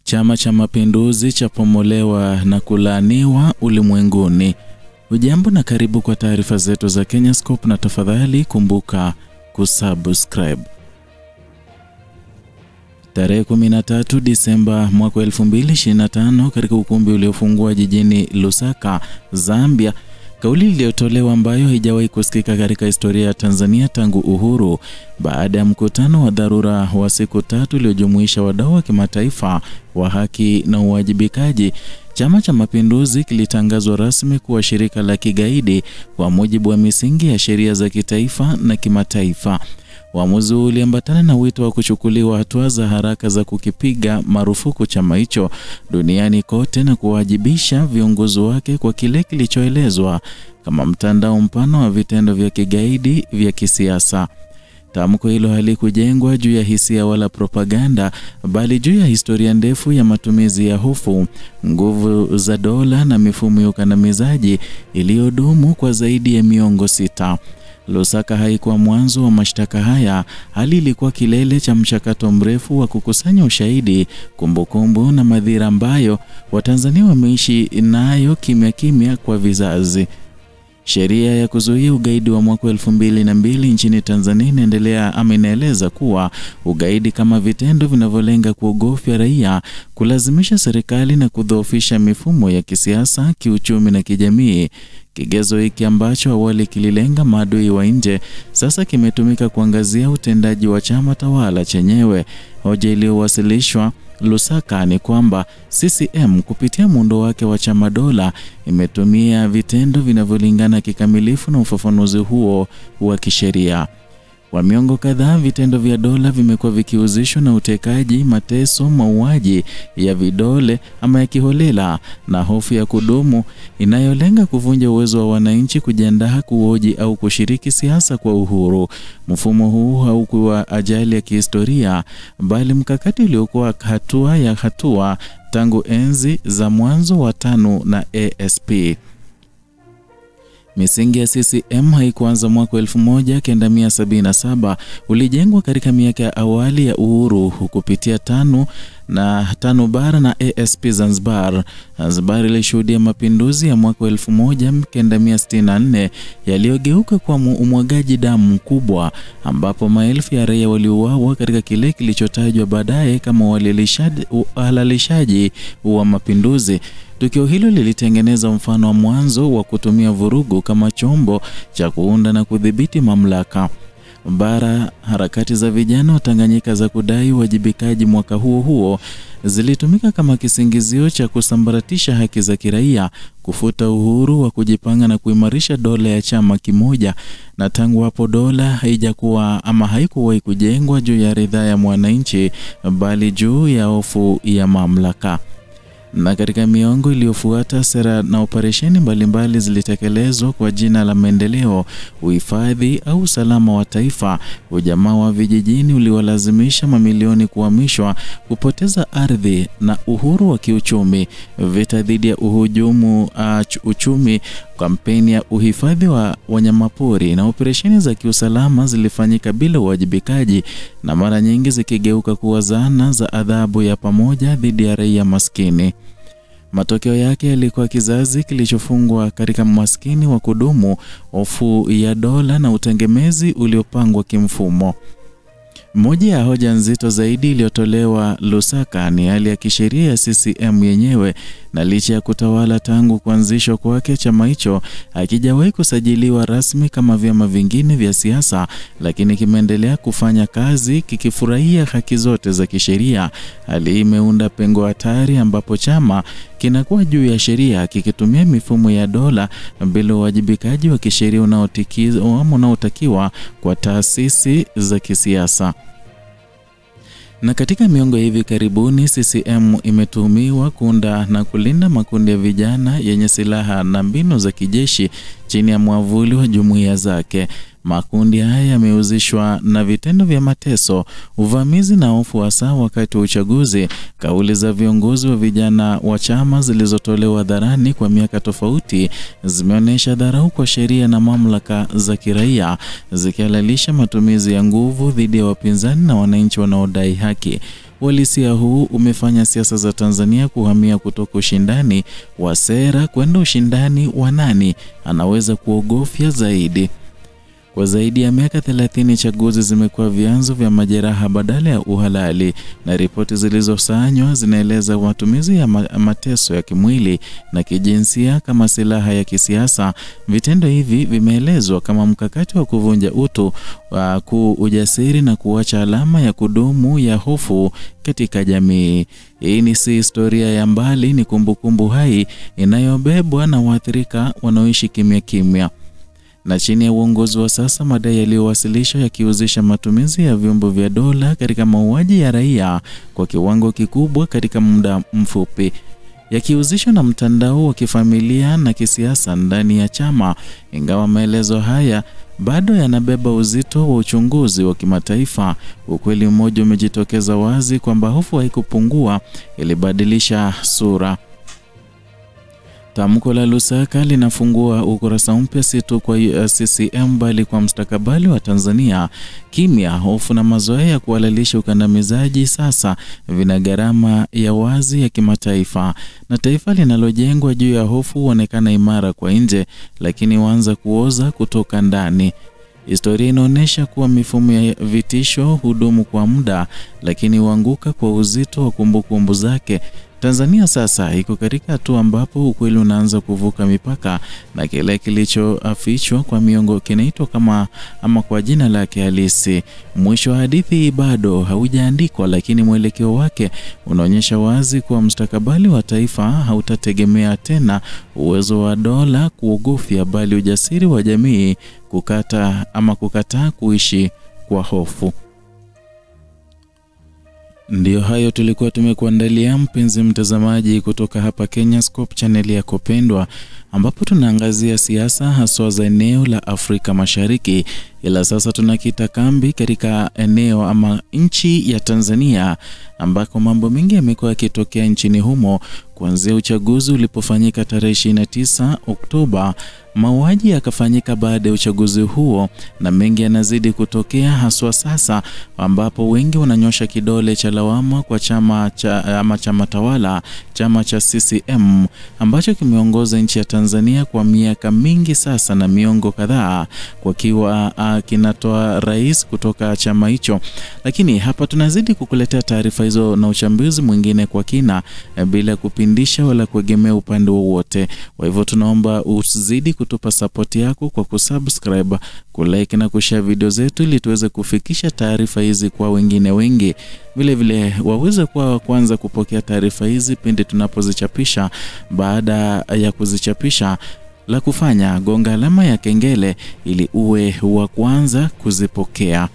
Chama cha Mapinduzi chapomolewa na kulaaniwa ulimwenguni. Ujambo na karibu kwa taarifa zetu za Kenyascope, na tafadhali kumbuka kusubscribe. Tarehe 13 Disemba mwaka 2025 katika ukumbi uliofungua jijini Lusaka, Zambia, kauli iliyotolewa ambayo haijawahi kusikika katika historia ya Tanzania tangu uhuru, baada ya mkutano wa dharura wa siku 3 uliojumuisha wadau wa kimataifa wa haki na uwajibikaji. Chama cha Mapinduzi kilitangazwa rasmi kuwa shirika la kigaidi kwa mujibu wa misingi ya sheria za kitaifa na kimataifa. Uamuzi uliambatana na wito wa kuchukuliwa hatua za haraka za kukipiga marufuku chama hicho duniani kote na kuwajibisha viongozi wake kwa kile kilichoelezwa kama mtandao mpana wa vitendo vya kigaidi vya kisiasa. Tamko hilo halikujengwa juu ya hisia wala propaganda, bali juu ya historia ndefu ya matumizi ya hofu, nguvu za dola na mifumo ya ukandamizaji iliyodumu kwa zaidi ya miongo 6. Lusaka haikuwa mwanzo wa mashtaka haya, hali ilikuwa kilele cha mchakato mrefu wa kukusanya ushahidi, kumbukumbu na madhira ambayo Watanzania wameishi nayo kimya kimya kwa vizazi. Sheria ya kuzuia ugaidi wa mwaka 2002 nchini Tanzania inaeleza kuwa ugaidi kama vitendo vinavyolenga kuogofya raia, kulazimisha serikali na kudhoofisha mifumo ya kisiasa, kiuchumi na kijamii. Kigezo hiki ambacho awali kililenga maadui wa nje, sasa kimetumika kuangazia utendaji wa chama tawala chenyewe. Hoja iliyowasilishwa Lusaka ni kwamba CCM kupitia muundo wake wa chama dola imetumia vitendo vinavyolingana kikamilifu na ufafanuzi huo wa kisheria. Kwa miongo kadhaa vitendo vya dola vimekuwa vikihusishwa na utekaji, mateso, mauaji ya vidole ama ya kiholela na hofu ya kudumu inayolenga kuvunja uwezo wa wananchi kujiandaa, kuhoji au kushiriki siasa kwa uhuru. Mfumo huu haukuwa ajali ya kihistoria, bali mkakati uliokuwa hatua tangu enzi za mwanzo wa TANU na ASP. Misingi ya CCM haikuanza mwaka 1977, ulijengwa katika miaka ya awali ya uhuru kupitia TANU bara na ASP Zanzibar. Zanzibar ilishuhudia mapinduzi ya mwaka 1964 yaliyogeuka kwa umwagaji damu mkubwa, ambapo maelfu ya raia waliuawa katika kile kilichotajwa baadaye kama uhalalishaji wa mapinduzi. Tukio hilo lilitengeneza mfano wa mwanzo wa kutumia vurugu kama chombo cha kuunda na kudhibiti mamlaka. Harakati za vijana wa Tanganyika za kudai wajibikaji mwaka huo zilitumika kama kisingizio cha kusambaratisha haki za kiraia, kufuta uhuru wa kujipanga na kuimarisha dola ya chama kimoja. Na tangu hapo dola haikuwahi kujengwa juu ya ridhaa ya mwananchi, bali juu ya hofu ya mamlaka. Na katika miongo iliyofuata, sera na operesheni mbalimbali zilitekelezwa kwa jina la maendeleo, uhifadhi au usalama wa taifa. Ujamaa wa vijijini uliwalazimisha mamilioni kuhamishwa, kupoteza ardhi na uhuru wa kiuchumi. Vita dhidi ya uhujumu uchumi, kampeni ya uhifadhi wa wanyamapori na operesheni za kiusalama zilifanyika bila uwajibikaji, na mara nyingi zikigeuka kuwa zana za adhabu ya pamoja dhidi ya raia maskini. Matokeo yake yalikuwa kizazi kilichofungwa katika maskini wa kudumu, hofu ya dola na utegemezi uliopangwa kimfumo. Moja ya hoja nzito zaidi iliyotolewa Lusaka ni hali ya kisheria ya CCM yenyewe, na licha ya kutawala tangu kuanzishwa kwake, chama hicho hakijawahi kusajiliwa rasmi kama vyama vingine vya siasa, lakini kimeendelea kufanya kazi kikifurahia haki zote za kisheria. Hali hii imeunda pengo hatari ambapo chama kinakuwa juu ya sheria kikitumia mifumo ya dola bila uwajibikaji wa kisheria unaotakiwa kwa taasisi za kisiasa. Na katika miongo hivi karibuni, CCM imetuhumiwa kuunda na kulinda makundi ya vijana yenye silaha na mbinu za kijeshi chini ya mwavuli wa jumuiya zake. Makundi haya yamehusishwa na vitendo vya mateso, uvamizi na hofu hasa wakati wa uchaguzi. Kauli za viongozi wa vijana wa chama zilizotolewa hadharani kwa miaka tofauti zimeonyesha dharau kwa sheria na mamlaka za kiraia, zikihalalisha matumizi ya nguvu dhidi ya wapinzani na wananchi wanaodai haki. Uhalisia huu umefanya siasa za Tanzania kuhamia kutoka ushindani wa sera kwenda ushindani wa nani anaweza kuogofya zaidi. Kwa zaidi ya miaka 30 chaguzi zimekuwa vyanzo vya majeraha badala ya uhalali, na ripoti zilizosanywa zinaeleza matumizi ya mateso ya kimwili na kijinsia kama silaha ya kisiasa. Vitendo hivi vimeelezwa kama mkakati wa kuvunja utu, ujasiri na kuacha alama ya kudumu ya hofu katika jamii. Hii ni si historia ya mbali, ni kumbukumbu hai inayobebwa na waathirika wanaoishi kimya kimya. Na chini ya uongozi wa sasa, madai yaliyowasilishwa yakihusisha matumizi ya vyombo vya dola katika mauaji ya raia kwa kiwango kikubwa katika muda mfupi, yakihusishwa na mtandao wa kifamilia na kisiasa ndani ya chama. Ingawa maelezo haya bado yanabeba uzito wa uchunguzi wa kimataifa, ukweli mmoja umejitokeza wazi kwamba hofu haikupungua, ilibadilisha sura. Tamko la Lusaka linafungua ukurasa mpya si tu kwa CCM bali kwa mustakabali wa Tanzania. Kimya, hofu na mazoea ya kuhalalisha ukandamizaji sasa vina gharama ya wazi ya kimataifa, na taifa linalojengwa juu ya hofu huonekana imara kwa nje, lakini huanza kuoza kutoka ndani. Historia inaonyesha kuwa mifumo ya vitisho hudumu kwa muda, lakini huanguka kwa uzito wa kumbukumbu zake. Tanzania sasa iko katika hatua ambapo ukweli unaanza kuvuka mipaka, na kile kilichofichwa kwa miongo kinaitwa ama kwa jina lake halisi. Mwisho wa hadithi bado haujaandikwa, lakini mwelekeo wake unaonyesha wazi kuwa mustakabali wa taifa hautategemea tena uwezo wa dola kuogofya, bali ujasiri wa jamii kukataa kuishi kwa hofu. Ndiyo hayo tulikuwa tumekuandalia, mpenzi mtazamaji, kutoka hapa Kenyascope, channel yako pendwa, ambapo tunaangazia siasa haswa za eneo la Afrika Mashariki. Ila sasa tunakita kambi katika eneo ama nchi ya Tanzania, ambako mambo mengi yamekuwa yakitokea nchini humo kuanzia uchaguzi ulipofanyika tarehe 29 Oktoba. Mauaji yakafanyika baada ya uchaguzi huo, na mengi yanazidi kutokea haswa sasa, ambapo wengi wananyosha kidole cha lawama kwa chama tawala, chama cha CCM ambacho kimeongoza nchi ya Tanzania kwa miaka mingi sasa na miongo kadhaa, kwa kiwa kinatoa rais kutoka chama hicho. Lakini hapa tunazidi kukuletea taarifa hizo na uchambuzi mwingine kwa kina, bila kupindisha wala kuegemea upande wowote. Kwa hivyo tunaomba uzidi kutupa support yako kwa kusubscribe, kulike na kushare video zetu ili tuweze kufikisha taarifa hizi kwa wengine wengi. Vile vile waweze kuwa wa kwanza kupokea taarifa hizi pindi tunapozichapisha. Baada ya kuzichapisha, la kufanya gonga alama ya kengele ili uwe wa kwanza kuzipokea.